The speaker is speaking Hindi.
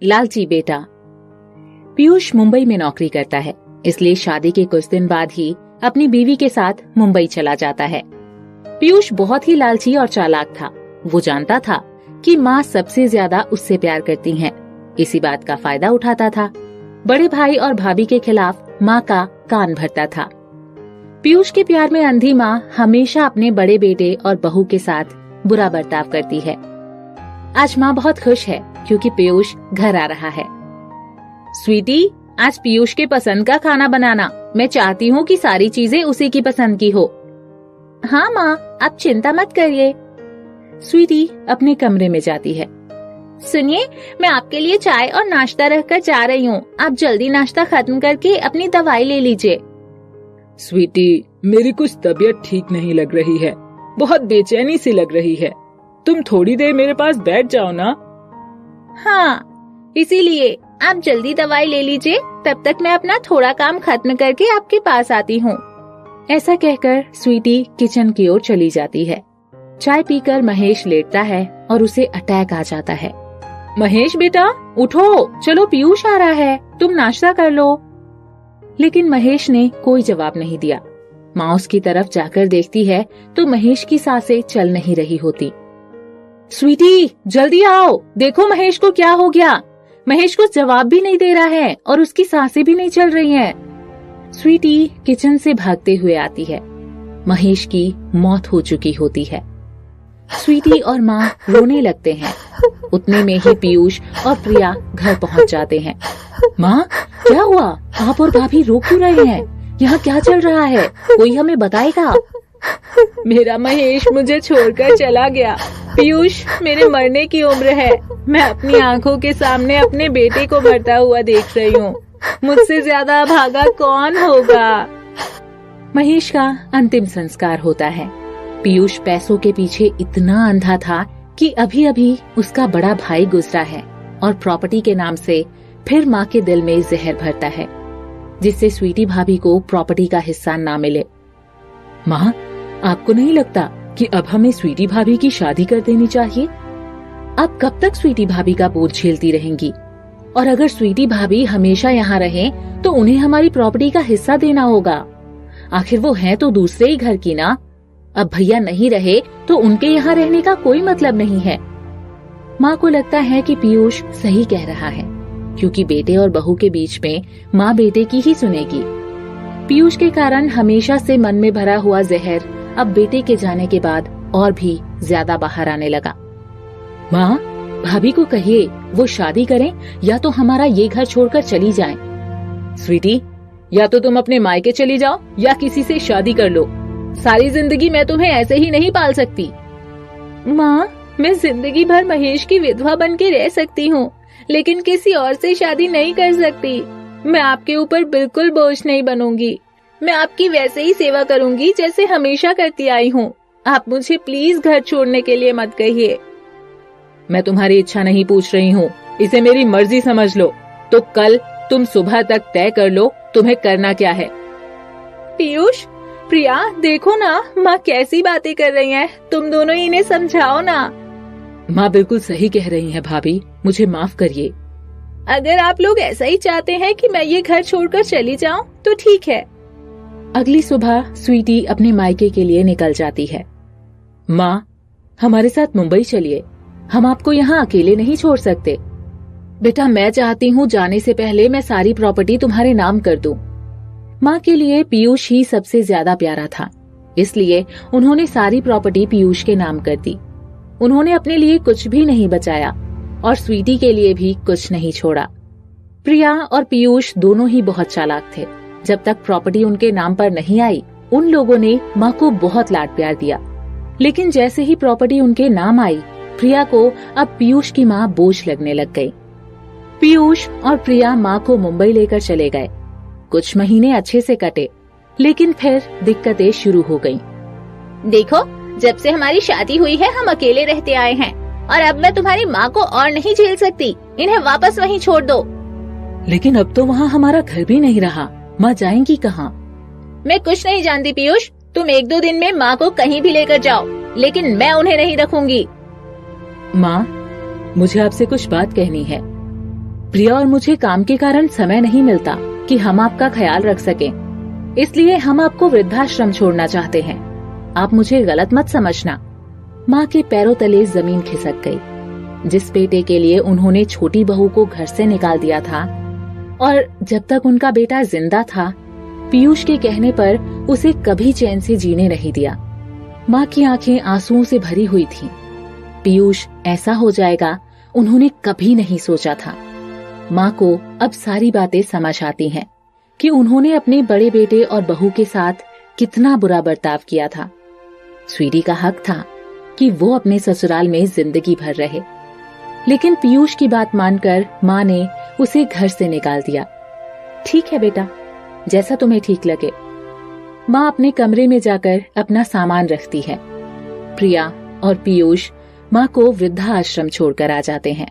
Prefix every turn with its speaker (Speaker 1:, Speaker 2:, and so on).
Speaker 1: लालची बेटा। पीयूष मुंबई में नौकरी करता है, इसलिए शादी के कुछ दिन बाद ही अपनी बीवी के साथ मुंबई चला जाता है। पीयूष बहुत ही लालची और चालाक था। वो जानता था कि माँ सबसे ज्यादा उससे प्यार करती हैं। इसी बात का फायदा उठाता था। बड़े भाई और भाभी के खिलाफ माँ का कान भरता था। पीयूष के प्यार में अंधी माँ हमेशा अपने बड़े बेटे और बहू के साथ बुरा बर्ताव करती है। आज माँ बहुत खुश है क्योंकि पीयूष घर आ रहा है। स्वीटी, आज पीयूष के पसंद का खाना बनाना। मैं चाहती हूँ कि सारी चीजें उसी की पसंद की हो। हाँ माँ, आप चिंता मत करिए। स्वीटी अपने कमरे में जाती है। सुनिए, मैं आपके लिए चाय और नाश्ता रखकर जा रही हूँ। आप जल्दी नाश्ता खत्म करके अपनी दवाई ले लीजिए।
Speaker 2: स्वीटी, मेरी कुछ तबीयत ठीक नहीं लग रही है। बहुत बेचैनी सी लग रही है। तुम थोड़ी देर मेरे पास बैठ जाओ ना।
Speaker 1: हाँ, इसीलिए आप जल्दी दवाई ले लीजिए। तब तक मैं अपना थोड़ा काम खत्म करके आपके पास आती हूँ। ऐसा कहकर स्वीटी किचन की ओर चली जाती है। चाय पीकर महेश लेटता है और उसे अटैक आ जाता है। महेश बेटा, उठो, चलो पीयूष आ रहा है, तुम नाश्ता कर लो। लेकिन महेश ने कोई जवाब नहीं दिया। माँ उसकी तरफ जाकर देखती है तो महेश की सांसें चल नहीं रही होती। स्वीटी, जल्दी आओ, देखो महेश को क्या हो गया। महेश कुछ जवाब भी नहीं दे रहा है और उसकी सांसें भी नहीं चल रही हैं। स्वीटी किचन से भागते हुए आती है। महेश की मौत हो चुकी होती है। स्वीटी और माँ रोने लगते हैं। उतने में ही पीयूष और प्रिया घर पहुँच जाते हैं। माँ, क्या हुआ? आप और भाभी रो क्यों रहे हैं? यहाँ क्या चल रहा है? कोई हमें बताएगा?
Speaker 2: मेरा महेश मुझे छोड़कर चला गया। पीयूष, मेरे मरने की उम्र है। मैं अपनी आंखों के सामने अपने बेटे को मरता हुआ देख रही हूँ। मुझसे ज्यादा भागा कौन होगा?
Speaker 1: महेश का अंतिम संस्कार होता है। पीयूष पैसों के पीछे इतना अंधा था कि अभी अभी उसका बड़ा भाई गुजरा है और प्रॉपर्टी के नाम से फिर माँ के दिल में जहर भरता है, जिससे स्वीटी भाभी को प्रॉपर्टी का हिस्सा ना मिले।
Speaker 2: माँ, आपको नहीं लगता कि अब हमें स्वीटी भाभी की शादी कर देनी चाहिए?
Speaker 1: अब कब तक स्वीटी भाभी का बोझ झेलती रहेंगी? और अगर स्वीटी भाभी हमेशा यहाँ रहें, तो उन्हें हमारी प्रॉपर्टी का हिस्सा देना होगा। आखिर वो हैं तो दूसरे ही घर की ना। अब भैया नहीं रहे तो उनके यहाँ रहने का कोई मतलब नहीं है। माँ को लगता है कि पीयूष सही कह रहा है, क्योंकि बेटे और बहू के बीच में माँ बेटे की ही सुनेगी। पीयूष के कारण हमेशा से मन में भरा हुआ जहर अब बेटे के जाने के बाद और भी ज्यादा बाहर आने लगा।
Speaker 2: माँ, भाभी को कहिए वो शादी करें या तो हमारा ये घर छोड़कर चली जाएं। स्वीटी, या तो तुम अपने मायके चली जाओ या किसी से शादी कर लो। सारी जिंदगी मैं तुम्हें ऐसे ही नहीं पाल सकती।
Speaker 1: माँ, मैं जिंदगी भर महेश की विधवा बन के रह सकती हूँ, लेकिन किसी और से शादी नहीं कर सकती। मैं आपके ऊपर बिल्कुल बोझ नहीं बनूंगी। मैं आपकी वैसे ही सेवा करूंगी जैसे हमेशा करती आई हूँ। आप मुझे प्लीज घर छोड़ने के लिए मत कहिए।
Speaker 2: मैं तुम्हारी इच्छा नहीं पूछ रही हूँ, इसे मेरी मर्जी समझ लो। तो कल तुम सुबह तक तय कर लो तुम्हें करना क्या है।
Speaker 1: पीयूष, प्रिया, देखो ना माँ कैसी बातें कर रही हैं। तुम दोनों ही इन्हें समझाओ ना।
Speaker 2: माँ बिल्कुल सही कह रही है भाभी, मुझे माफ करिए।
Speaker 1: अगर आप लोग ऐसा ही चाहते हैं कि मैं ये घर छोड़कर चली जाऊं तो ठीक है। अगली सुबह स्वीटी अपने मायके के लिए निकल जाती है।
Speaker 2: माँ, हमारे साथ मुंबई चलिए, हम आपको यहाँ अकेले नहीं छोड़ सकते।
Speaker 1: बेटा, मैं चाहती हूँ जाने से पहले मैं सारी प्रॉपर्टी तुम्हारे नाम कर दूं। माँ के लिए पीयूष ही सबसे ज्यादा प्यारा था, इसलिए उन्होंने सारी प्रॉपर्टी पीयूष के नाम कर दी। उन्होंने अपने लिए कुछ भी नहीं बचाया और स्वीटी के लिए भी कुछ नहीं छोड़ा। प्रिया और पीयूष दोनों ही बहुत चालाक थे। जब तक प्रॉपर्टी उनके नाम पर नहीं आई, उन लोगों ने माँ को बहुत लाड प्यार दिया। लेकिन जैसे ही प्रॉपर्टी उनके नाम आई, प्रिया को अब पीयूष की माँ बोझ लगने लग गई। पीयूष और प्रिया माँ को मुंबई लेकर चले गए। कुछ महीने अच्छे से कटे, लेकिन फिर दिक्कतें शुरू हो गईं। देखो, जब से हमारी शादी हुई है हम अकेले रहते आए हैं और अब मैं तुम्हारी माँ को और नहीं झेल सकती। इन्हें वापस वहीं छोड़ दो।
Speaker 2: लेकिन अब तो वहाँ हमारा घर भी नहीं रहा, माँ जाएंगी कहाँ?
Speaker 1: मैं कुछ नहीं जानती पीयूष, तुम 1-2 दिन में माँ को कहीं भी लेकर जाओ, लेकिन मैं उन्हें नहीं रखूंगी।
Speaker 2: माँ, मुझे आपसे कुछ बात कहनी है। प्रिया और मुझे काम के कारण समय नहीं मिलता कि हम आपका ख्याल रख सकें, इसलिए हम आपको वृद्धाश्रम छोड़ना चाहते हैं। आप मुझे गलत मत समझना। माँ के पैरों तले जमीन खिसक गई। जिस बेटे के लिए उन्होंने छोटी बहू को घर से निकाल दिया था और जब तक उनका बेटा जिंदा था, पीयूष के कहने पर उसे कभी चैन से जीने नहीं दिया। माँ की आंखें आंसुओं से भरी हुई थीं। पीयूष ऐसा हो जाएगा उन्होंने कभी नहीं सोचा था। माँ को अब सारी बातें समझ आती हैं कि उन्होंने अपने बड़े बेटे और बहू के साथ कितना बुरा बर्ताव किया था। स्वीटी का हक था कि वो अपने ससुराल में जिंदगी भर रहे, लेकिन पीयूष की बात मानकर माँ ने उसे घर से निकाल दिया। ठीक है बेटा, जैसा तुम्हें ठीक लगे। माँ अपने कमरे में जाकर अपना सामान रखती है। प्रिया और पीयूष माँ को वृद्धाश्रम छोड़कर आ जाते हैं।